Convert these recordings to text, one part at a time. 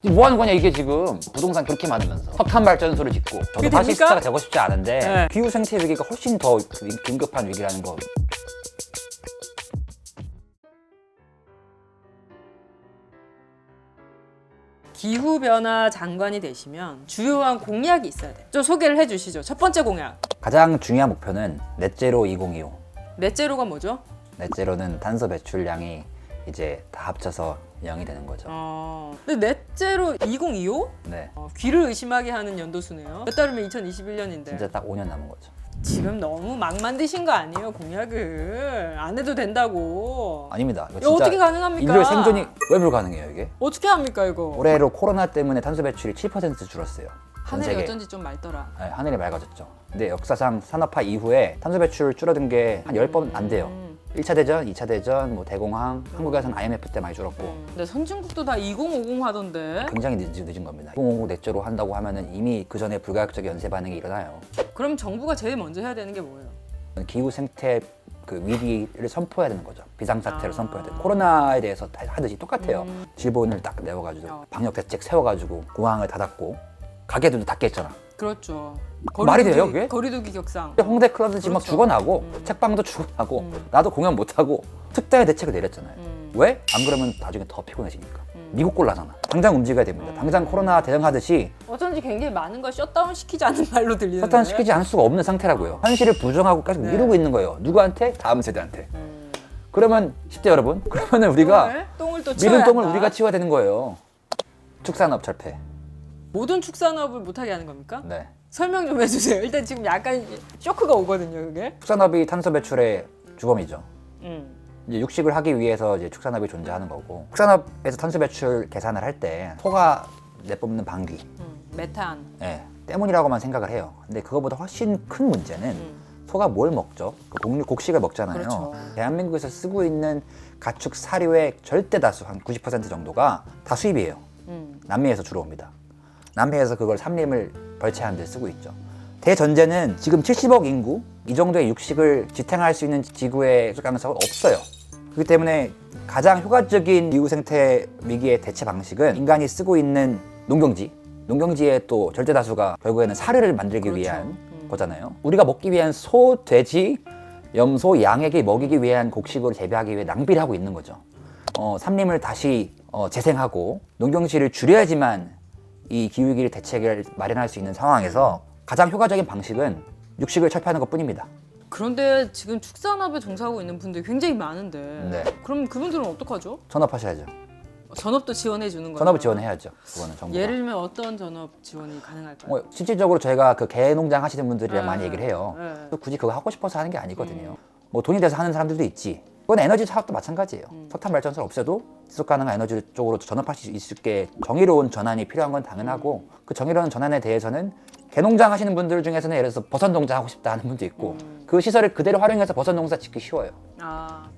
뭐 하는 거냐 이게 지금. 부동산 그렇게 많으면서 석탄 발전소를 짓고. 저도 파시스트가 되고 싶지 않은데 네. 기후 생태 위기가 훨씬 더 긴급한 위기라는 거. 기후변화 장관이 되시면 주요한 공약이 있어야 돼요. 좀 소개를 해주시죠. 첫 번째 공약. 가장 중요한 목표는 넷제로 2025. 넷제로가 뭐죠? 넷제로는 탄소 배출량이 이제 다 합쳐서 0이 되는 거죠. 근데 넷제로 2025? 네. 귀를 의심하게 하는 연도수네요. 몇 달이면 2021년인데. 진짜 딱 5년 남은 거죠. 지금 너무 막 만드신 거 아니에요, 공약을. 안 해도 된다고. 아닙니다. 이거 이거 어떻게 가능합니까? 인류의 생존이 왜 불가능해요 이게? 어떻게 합니까, 이거? 올해로 코로나 때문에 탄소 배출이 7% 줄었어요. 전 하늘이 세계. 어쩐지 좀 맑더라. 네, 하늘이 맑아졌죠. 근데 역사상 산업화 이후에 탄소 배출 줄어든 게 한 10번 안 돼요. 1차 대전, 2차 대전, 뭐 대공황, 한국에서는 IMF 때 많이 줄었고 근데 선진국도 다 2050 하던데. 굉장히 늦은 겁니다. 2050 넷제로 한다고 하면은 이미 그 전에 불가역적 연쇄 반응이 일어나요. 그럼 정부가 제일 먼저 해야 되는 게 뭐예요? 기후 생태 그 위기를 선포해야 되는 거죠. 비상사태를 선포해야 돼요. 코로나에 대해서 다 하듯이 똑같아요. 질본을 딱 내어가지고 방역 대책 세워가지고 공항을 닫았고 가게들도 닫겠잖아. 그렇죠. 말이 돼요, 그게? 거리두기 격상. 홍대 클럽도 지금 막 그렇죠. 죽어나고 책방도 죽어나고 나도 공연 못하고 특단의 대책을 내렸잖아요. 왜? 안 그러면 나중에 더 피곤해지니까. 미국 꼴라잖아. 당장 움직여야 됩니다. 당장 코로나 대응하듯이 어쩐지 굉장히 많은 걸 셧다운 시키지 않는 말로 들리는데. 셧다운시키지 않을 수가 없는 상태라고요. 현실을 부정하고 계속 미루고 있는 거예요. 누구한테? 다음 세대한테. 그러면 10대 여러분, 그러면은 우리가 똥을 또 치워야 미룬 똥을 한다. 우리가 치워야 되는 거예요. 축산업 철폐. 모든 축산업을 못하게 하는 겁니까? 네. 설명 좀 해주세요. 일단 지금 약간 쇼크가 오거든요, 그게. 축산업이 탄소 배출의 주범이죠. 음. 이제 육식을 하기 위해서 이제 축산업이 존재하는 거고, 축산업에서 탄소 배출 계산을 할 때 소가 내뿜는 방귀 메탄. 때문이라고만 생각을 해요. 근데 그거보다 훨씬 큰 문제는 소가 뭘 먹죠? 곡식을 먹잖아요. 그렇죠. 대한민국에서 쓰고 있는 가축 사료의 절대 다수 한 90% 정도가 다 수입이에요. 남미에서 주로 옵니다. 남미에서 그걸 삼림을 벌채하는 데 쓰고 있죠. 대전제는 지금 70억 인구 이 정도의 육식을 지탱할 수 있는 지구의 가능성은 없어요. 그렇기 때문에 가장 효과적인 기후 생태 위기의 대체 방식은 인간이 쓰고 있는 농경지의 또 절대 다수가 결국에는 사료를 만들기 그렇죠. 위한 거잖아요. 우리가 먹기 위한 소, 돼지, 염소, 양에게 먹이기 위한 곡식으로 재배하기 위해 낭비를 하고 있는 거죠. 삼림을 다시 재생하고 농경지를 줄여야지만 이 기후위기를 대책을 마련할 수 있는 상황에서 가장 효과적인 방식은 육식을 철폐하는 것 뿐입니다. 그런데 지금 축산업에 종사하고 있는 분들이 굉장히 많은데. 네. 그럼 그분들은 어떡하죠? 전업하셔야죠. 전업도 지원해 주는 거예요? 전업을 지원해야죠. 그거는 정부가. 예를 들면 어떤 전업 지원이 가능할까요? 실질적으로 저희가 그 개농장 하시는 분들이랑 많이 얘기를 해요. 네. 또 굳이 그거 하고 싶어서 하는 게 아니거든요. 뭐 돈이 돼서 하는 사람들도 있지. 그건 에너지 사업도 마찬가지예요. 석탄 발전소를 없애도 지속 가능한 에너지 쪽으로 전업할 수 있을 게 정의로운 전환이 필요한 건 당연하고 그 정의로운 전환에 대해서는 개농장 하시는 분들 중에서는 예를 들어서 버섯 농장 하고 싶다 하는 분도 있고 그 시설을 그대로 활용해서 버섯 농사 짓기 쉬워요.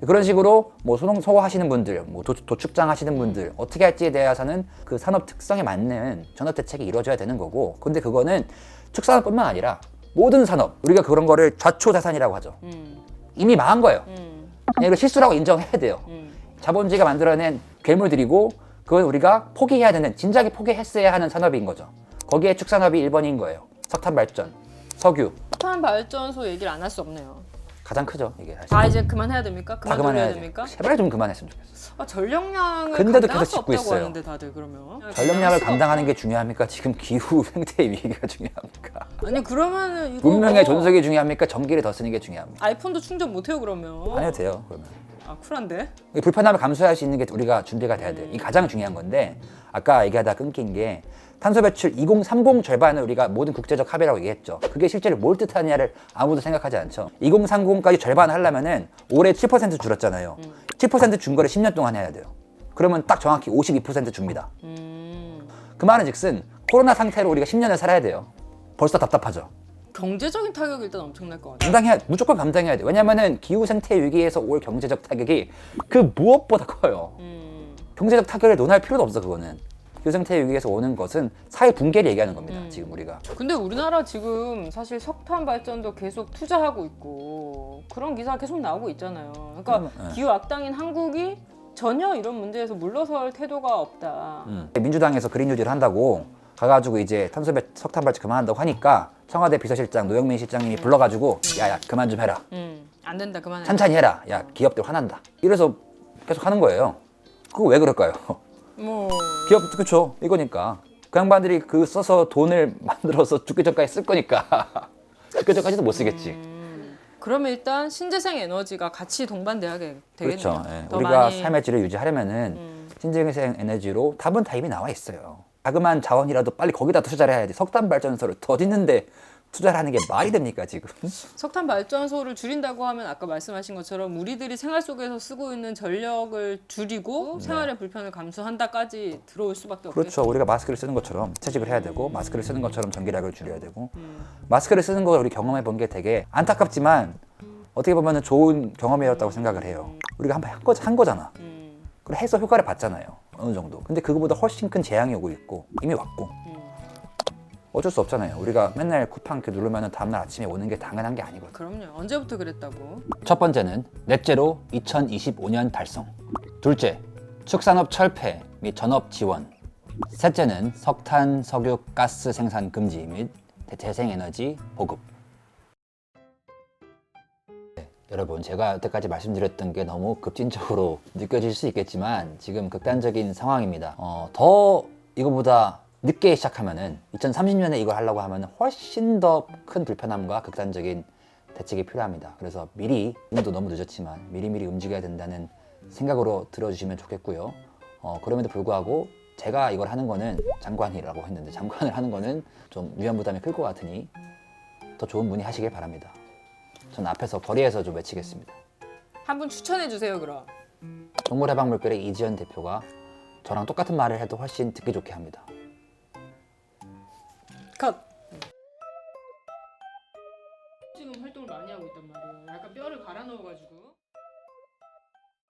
그런 식으로 뭐 소농소 하시는 분들, 뭐 도축장 하시는 분들 어떻게 할지에 대해서는 그 산업 특성에 맞는 전업 대책이 이루어져야 되는 거고, 근데 그거는 축산업뿐만 아니라 모든 산업, 우리가 그런 거를 좌초자산이라고 하죠. 이미 망한 거예요. 그냥 이거 실수라고 인정해야 돼요. 자본주의가 만들어낸 괴물들이고 그건 우리가 포기해야 되는, 진작에 포기했어야 하는 산업인 거죠. 거기에 축산업이 1번인 거예요. 석탄 발전, 석유. 석탄 발전소 얘기를 안 할 수 없네요. 가장 크죠, 이게 사실. 다 이제 그만해야 됩니까? 다 그만둬야 그만해야죠. 됩니까? 제발 좀 그만했으면 좋겠어. 전력량을 근데도 감당할 계속 수 짓고 없다고 있어요. 하는데 다들 그러면 전력량을 수가 감당하는 게 중요합니까? 지금 기후 생태 위기가 중요합니까? 없- 아니 그러면은 이거 문명의 존속이 중요합니까? 전기를 더 쓰는 게 중요합니까? 아이폰도 충전 못 해요 그러면. 안 해도 돼요, 그러면. 아 쿨한데? 이 불편함을 감수할 수 있는 게 우리가 준비가 돼야 돼요. 이게 가장 중요한 건데 아까 얘기하다 끊긴 게 탄소 배출 2030 절반을 우리가 모든 국제적 합의라고 얘기했죠. 그게 실제로 뭘 뜻하냐를 아무도 생각하지 않죠. 2030까지 절반 하려면은 올해 7% 줄었잖아요. 7% 준 거를 10년 동안 해야 돼요. 그러면 딱 정확히 52% 줍니다. 그 말은 즉슨 코로나 상태로 우리가 10년을 살아야 돼요. 벌써 답답하죠. 경제적인 타격이 일단 엄청날 것 같아요. 무조건 감당해야 돼. 왜냐면은 기후 생태 위기에서 올 경제적 타격이 그 무엇보다 커요. 경제적 타격을 논할 필요도 없어, 그거는. 기후 생태 위기에서 오는 것은 사회 붕괴를 얘기하는 겁니다. 지금 우리가. 근데 우리나라 지금 사실 석탄 발전도 계속 투자하고 있고 그런 기사가 계속 나오고 있잖아요. 그러니까 기후 악당인 한국이 전혀 이런 문제에서 물러설 태도가 없다. 민주당에서 그린 뉴딜을 한다고 가가지고 이제 석탄 발전 그만한다고 하니까 청와대 비서실장 노영민 실장님이 불러가지고 야야 그만 좀 해라. 안 된다 그만해. 찬찬히 해라. 야 기업들 화난다. 이래서 계속 하는 거예요. 그거 왜 그럴까요? 뭐 기업 그쵸 이거니까 그 양반들이 그 써서 돈을 만들어서 죽기 전까지 쓸 거니까 죽기 전까지도 못 쓰겠지. 그러면 일단 신재생 에너지가 같이 동반돼야 되겠네요. 그렇죠. 예. 더 우리가 많이- 삶의 질을 유지하려면은 신재생 에너지로 답은 다 이미 나와 있어요. 자그마한 자원이라도 빨리 거기다 투자를 해야지. 석탄 발전소를 더 짓는데 투자를 하는 게 말이 됩니까 지금? 석탄 발전소를 줄인다고 하면 아까 말씀하신 것처럼 우리들이 생활 속에서 쓰고 있는 전력을 줄이고 생활의 불편을 감수한다까지 들어올 수밖에 없겠죠. 그렇죠. 우리가 마스크를 쓰는 것처럼 채식을 해야 되고 마스크를 쓰는 것처럼 전기량을 줄여야 되고 마스크를 쓰는 걸 우리 경험해 본 게 되게 안타깝지만 어떻게 보면 좋은 경험이었다고 생각을 해요. 우리가 한번 한 거잖아. 그리고 해서 효과를 봤잖아요. 어느 정도. 근데 그거보다 훨씬 큰 재앙이 오고 있고 이미 왔고 어쩔 수 없잖아요. 우리가 맨날 쿠팡 이렇게 누르면 다음날 아침에 오는 게 당연한 게 아니거든. 그럼요. 언제부터 그랬다고? 첫 번째는 넷제로 2025년 달성. 둘째, 축산업 철폐 및 전업 지원. 셋째는 석탄, 석유, 가스 생산 금지 및 재생에너지 보급. 네, 여러분 제가 여태까지 말씀드렸던 게 너무 급진적으로 느껴질 수 있겠지만 지금 극단적인 상황입니다. 더 이거보다 늦게 시작하면은 2030년에 이걸 하려고 하면 훨씬 더 큰 불편함과 극단적인 대책이 필요합니다. 그래서 미리, 지금도 너무 늦었지만 미리미리 움직여야 된다는 생각으로 들어주시면 좋겠고요. 그럼에도 불구하고 제가 이걸 하는 거는 장관이라고 했는데 장관을 하는 거는 좀 위험 부담이 클 것 같으니 더 좋은 분이 하시길 바랍니다. 전 앞에서 거리에서 좀 외치겠습니다. 한 분 추천해 주세요, 그럼. 동물해방물결의 이지연 대표가 저랑 똑같은 말을 해도 훨씬 듣기 좋게 합니다. 컷. 지금 활동을 많이 하고 있단 말이에요. 약간 뼈를 갈아 넣어가지고.